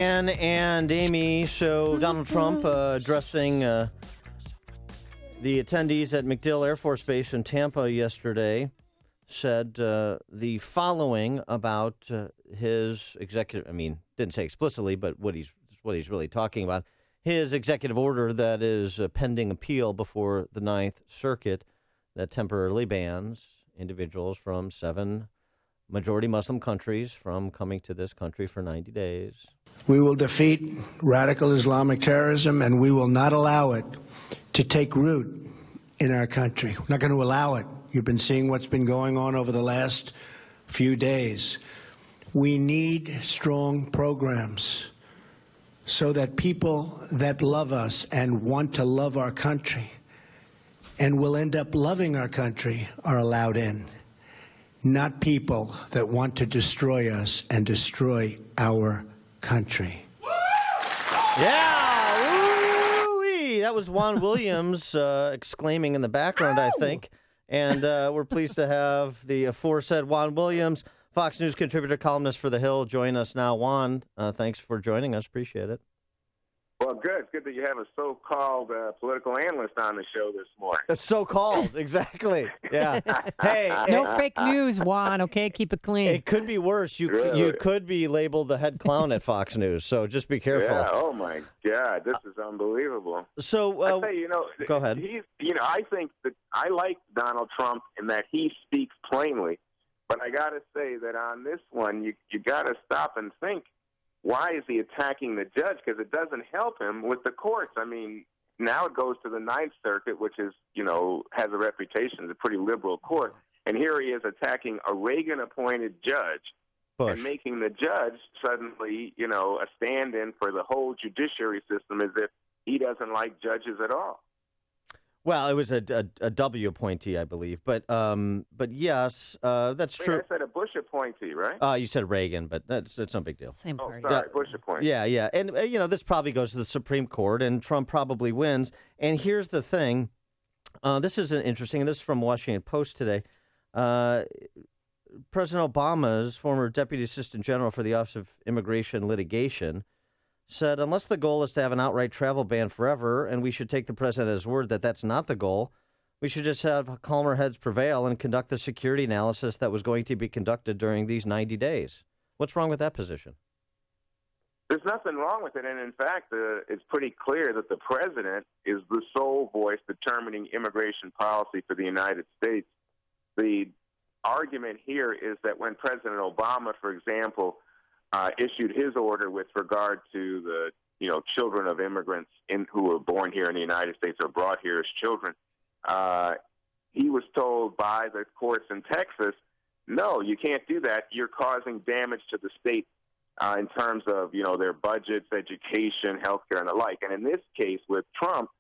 And Amy, so Donald Trump addressing the attendees at MacDill Air Force Base in Tampa yesterday said the following about his executive, didn't say explicitly, but what he's really talking about, his executive order that is pending appeal before the Ninth Circuit that temporarily bans individuals from 7 majority Muslim countries from coming to this country for 90 days. We will defeat radical Islamic terrorism, and we will not allow it to take root in our country. We're not going to allow it. You've been seeing what's been going on over the last few days. We need strong programs so that people that love us and want to love our country and will end up loving our country are allowed in. Not people that want to destroy us and destroy our country. Yeah, woo-wee. That was Juan Williams exclaiming in the background, I think. And we're pleased to have the aforesaid Juan Williams, Fox News contributor, columnist for The Hill, join us now. Juan, thanks for joining us. Appreciate it. Well, good. It's good that you have a so-called political analyst on the show this morning. So-called, exactly. Yeah. Hey, no fake news, Juan. Okay, keep it clean. It could be worse. You could be labeled the head clown at Fox News, so just be careful. Yeah. Oh my God, this is unbelievable. So, I say, go ahead. I think that I like Donald Trump in that he speaks plainly, but I got to say that on this one, you got to stop and think. Why is he attacking the judge? Because it doesn't help him with the courts. Now it goes to the Ninth Circuit, which is, has a reputation as a pretty liberal court. And here he is attacking a Reagan-appointed judge Bush. And making the judge suddenly, a stand-in for the whole judiciary system as if he doesn't like judges at all. Well, it was a W appointee, I believe, but yes, that's true. I said a Bush appointee, right? You said Reagan, but that's no big deal. Same party. Sorry, Bush appointee. Yeah, and this probably goes to the Supreme Court, and Trump probably wins. And here's the thing: this is interesting. This is from Washington Post today. President Obama's former Deputy Assistant General for the Office of Immigration Litigation said, unless the goal is to have an outright travel ban forever, and we should take the president at his word that that's not the goal, we should just have calmer heads prevail and conduct the security analysis that was going to be conducted during these 90 days. What's wrong with that position? There's nothing wrong with it, and in fact, it's pretty clear that the president is the sole voice determining immigration policy for the United States. The argument here is that when President Obama, for example, issued his order with regard to the children of immigrants who were born here in the United States or brought here as children, he was told by the courts in Texas, no, you can't do that. You're causing damage to the state in terms of their budgets, education, healthcare, and the like. And in this case with Trump,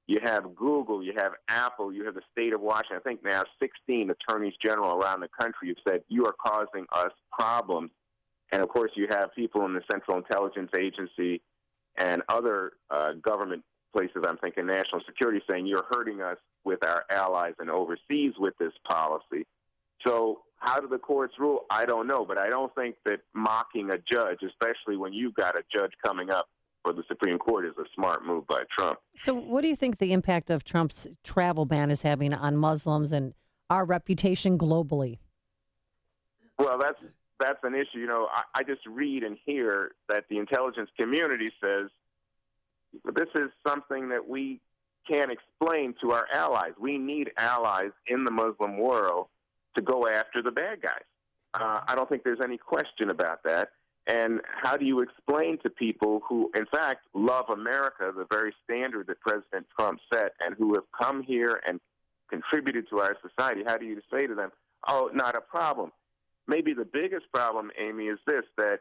you have Google, you have Apple, you have the state of Washington. I think now 16 attorneys general around the country have said you are causing us problems. And, of course, you have people in the Central Intelligence Agency and other government places, I'm thinking national security, saying you're hurting us with our allies and overseas with this policy. So how do the courts rule? I don't know. But I don't think that mocking a judge, especially when you've got a judge coming up for the Supreme Court, is a smart move by Trump. So what do you think the impact of Trump's travel ban is having on Muslims and our reputation globally? Well, that's an issue. I just read and hear that the intelligence community says this is something that we can't explain to our allies. We need allies in the Muslim world to go after the bad guys. I don't think there's any question about that. And how do you explain to people who, in fact, love America, the very standard that President Trump set, and who have come here and contributed to our society, how do you say to them, oh, not a problem? Maybe the biggest problem, Amy, is this, that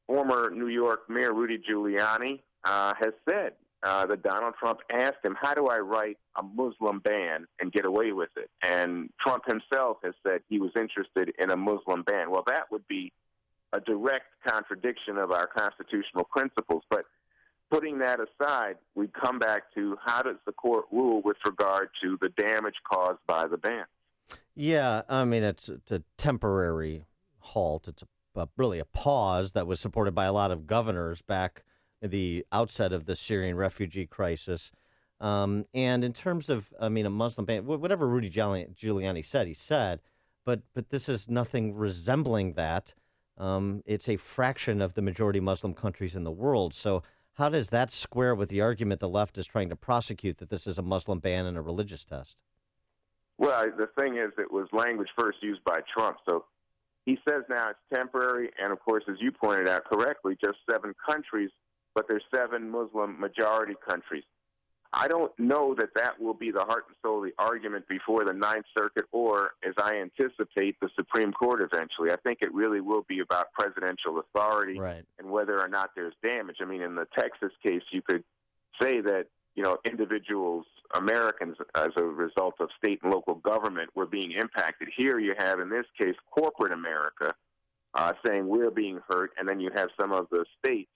former New York Mayor Rudy Giuliani has said that Donald Trump asked him, how do I write a Muslim ban and get away with it? And Trump himself has said he was interested in a Muslim ban. Well, that would be a direct contradiction of our constitutional principles. But putting that aside, we come back to how does the court rule with regard to the damage caused by the ban? Yeah, it's a temporary halt. It's really a pause that was supported by a lot of governors back at the outset of the Syrian refugee crisis. And in terms of, I mean, a Muslim ban, whatever Rudy Giuliani said, he said, but this is nothing resembling that. It's a fraction of the majority Muslim countries in the world. So how does that square with the argument the left is trying to prosecute that this is a Muslim ban and a religious test? Well, the thing is, it was language first used by Trump. So he says now it's temporary. And, of course, as you pointed out correctly, just 7 countries, but there's 7 Muslim majority countries. I don't know that that will be the heart and soul of the argument before the Ninth Circuit or, as I anticipate, the Supreme Court eventually. I think it really will be about presidential authority and whether or not there's damage. I mean, in the Texas case, you could say that, individuals, Americans, as a result of state and local government, were being impacted. Here you have, in this case, corporate America saying we're being hurt, and then you have some of the states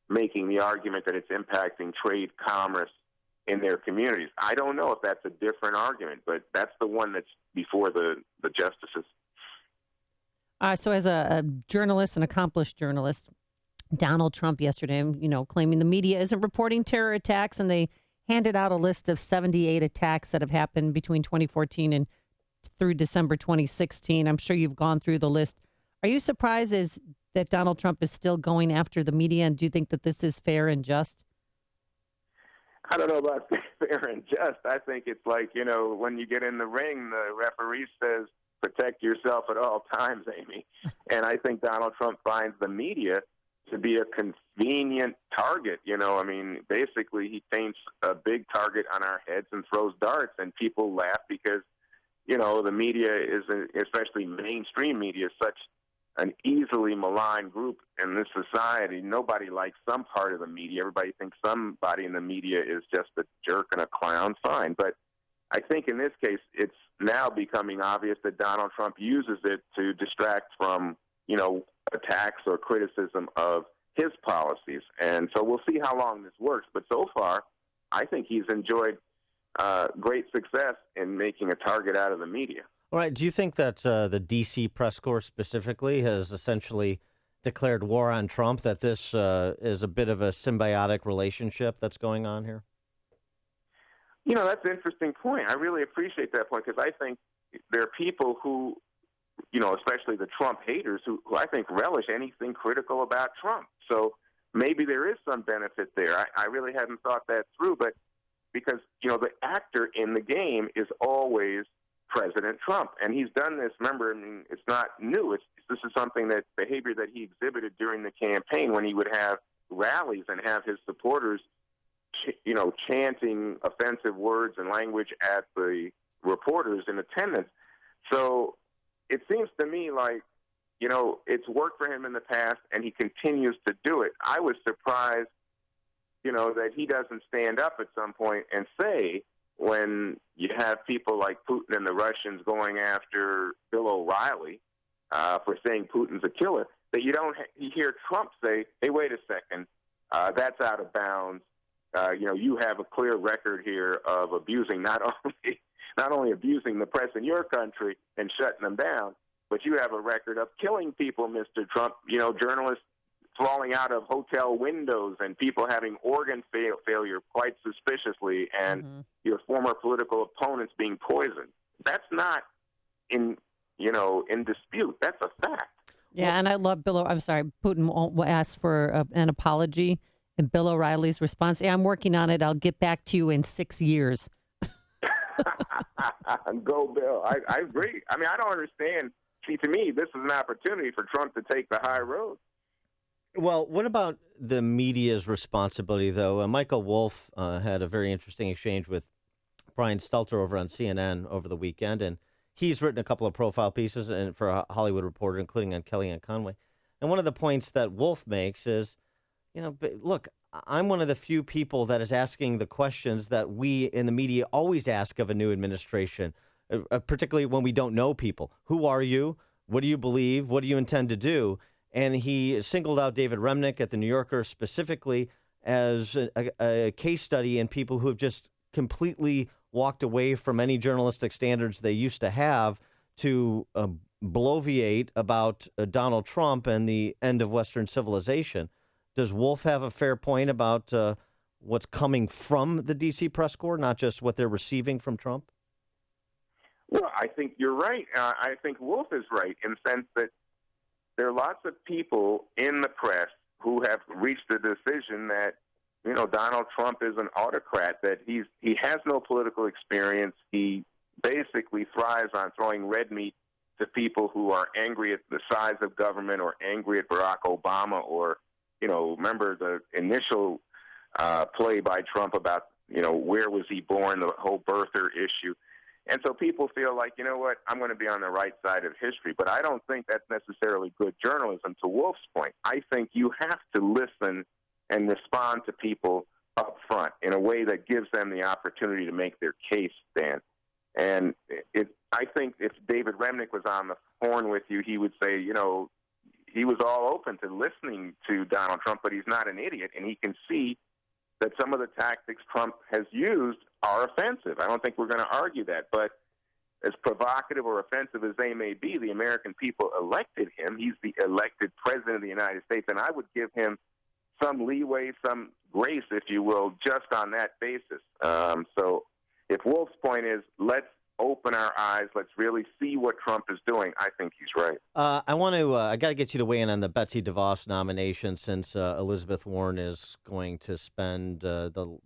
making the argument that it's impacting trade, commerce, in their communities. I don't know if that's a different argument, but that's the one that's before the justices. So as a journalist, an accomplished journalist, Donald Trump yesterday, claiming the media isn't reporting terror attacks, and they handed out a list of 78 attacks that have happened between 2014 and through December 2016. I'm sure you've gone through the list. Are you surprised that Donald Trump is still going after the media, and do you think that this is fair and just? I don't know about fair and just. I think it's like, when you get in the ring, the referee says, protect yourself at all times, Amy. And I think Donald Trump finds the media to be a convenient target. Basically he paints a big target on our heads and throws darts, and people laugh because, the media is, especially mainstream media, is such an easily maligned group in this society. Nobody likes some part of the media. Everybody thinks somebody in the media is just a jerk and a clown. Fine. But I think in this case, it's now becoming obvious that Donald Trump uses it to distract from, attacks or criticism of his policies. And so we'll see how long this works. But so far, I think he's enjoyed great success in making a target out of the media. All right. Do you think that the D.C. press corps specifically has essentially declared war on Trump, that this is a bit of a symbiotic relationship that's going on here? That's an interesting point. I really appreciate that point, because I think there are people who, especially the Trump haters, who I think relish anything critical about Trump. So maybe there is some benefit there. I really hadn't thought that through, but because, the actor in the game is always President Trump. And he's done this, remember, it's not new. This is something that behavior that he exhibited during the campaign, when he would have rallies and have his supporters, chanting offensive words and language at the reporters in attendance. So it seems to me like, it's worked for him in the past, and he continues to do it. I was surprised, that he doesn't stand up at some point and say, when you have people like Putin and the Russians going after Bill O'Reilly for saying Putin's a killer, that you hear Trump say, hey, wait a second, that's out of bounds. You have a clear record here of abusing, not only abusing the press in your country and shutting them down, but you have a record of killing people, Mr. Trump, journalists falling out of hotel windows and people having organ failure quite suspiciously, and your former political opponents being poisoned. That's not in dispute. That's a fact. Yeah, and I love Putin will ask for an apology, and Bill O'Reilly's response, I'm working on it. I'll get back to you in 6 years. Go, Bill. I agree. I don't understand. See, to me, this is an opportunity for Trump to take the high road. Well, what about the media's responsibility, though? Michael Wolff had a very interesting exchange with Brian Stelter over on CNN over the weekend, and he's written a couple of profile pieces for a Hollywood Reporter, including on Kellyanne Conway. And one of the points that Wolff makes is, look, I'm one of the few people that is asking the questions that we in the media always ask of a new administration, particularly when we don't know people. Who are you? What do you believe? What do you intend to do? And he singled out David Remnick at The New Yorker specifically as a case study in people who have just completely walked away from any journalistic standards they used to have to bloviate about Donald Trump and the end of Western civilization. Does Wolf have a fair point about what's coming from the D.C. press corps, not just what they're receiving from Trump? Well, I think you're right. I think Wolf is right in the sense that there are lots of people in the press who have reached the decision that, Donald Trump is an autocrat, that he has no political experience. He basically thrives on throwing red meat to people who are angry at the size of government or angry at Barack Obama or, remember the initial play by Trump about, where was he born, the whole birther issue. And so people feel like, you know what, I'm going to be on the right side of history. But I don't think that's necessarily good journalism. To Wolf's point, I think you have to listen and respond to people up front in a way that gives them the opportunity to make their case, Dan. And I think if David Remnick was on the horn with you, he would say, he was all open to listening to Donald Trump, but he's not an idiot, and he can see that some of the tactics Trump has used are offensive. I don't think we're going to argue that, but as provocative or offensive as they may be, the American people elected him. He's the elected president of the United States, and I would give him some leeway, some grace, if you will, just on that basis. So if Wolf's point is, let's open our eyes, let's really see what Trump is doing, I think he's right. I got to get you to weigh in on the Betsy DeVos nomination, since Elizabeth Warren is going to spend the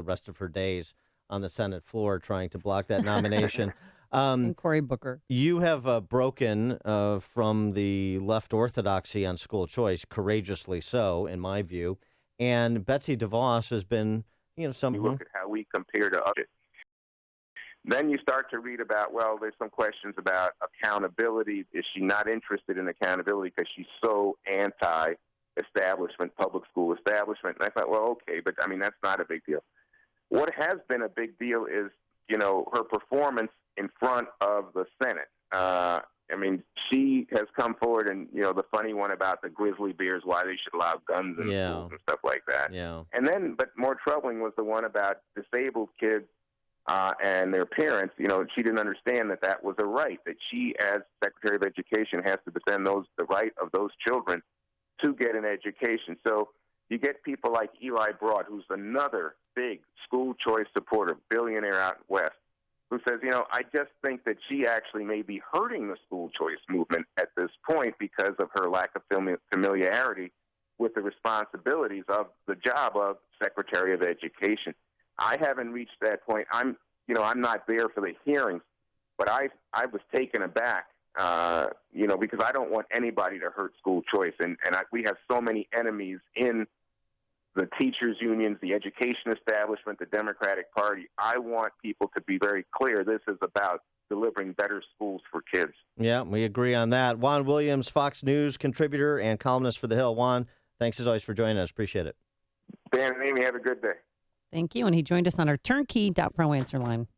rest of her days on the Senate floor trying to block that nomination. And Cory Booker. You have broken from the left orthodoxy on school choice, courageously so, in my view. And Betsy DeVos has been, You look at how we compare to others. Then you start to read about, well, there's some questions about accountability. Is she not interested in accountability because she's so anti-establishment, public school establishment? And I thought, well, okay, but I mean, that's not a big deal. What has been a big deal is, her performance in front of the Senate. She has come forward and, the funny one about the grizzly bears, why they should allow guns in schools and stuff like that. Yeah. And then, but more troubling was the one about disabled kids and their parents. She didn't understand that was a right, that she, as Secretary of Education, has to defend the right of those children to get an education. So you get people like Eli Broad, who's another big school choice supporter, billionaire out west, who says, I just think that she actually may be hurting the school choice movement at this point because of her lack of familiarity with the responsibilities of the job of Secretary of Education. I haven't reached that point. I'm not there for the hearings, but I was taken aback, because I don't want anybody to hurt school choice. And we have so many enemies in the teachers' unions, the education establishment, the Democratic Party. I want people to be very clear. This is about delivering better schools for kids. Yeah, we agree on that. Juan Williams, Fox News contributor and columnist for The Hill. Juan, thanks as always for joining us. Appreciate it. Dan and Amy, have a good day. Thank you. And he joined us on our turnkey.pro answer line.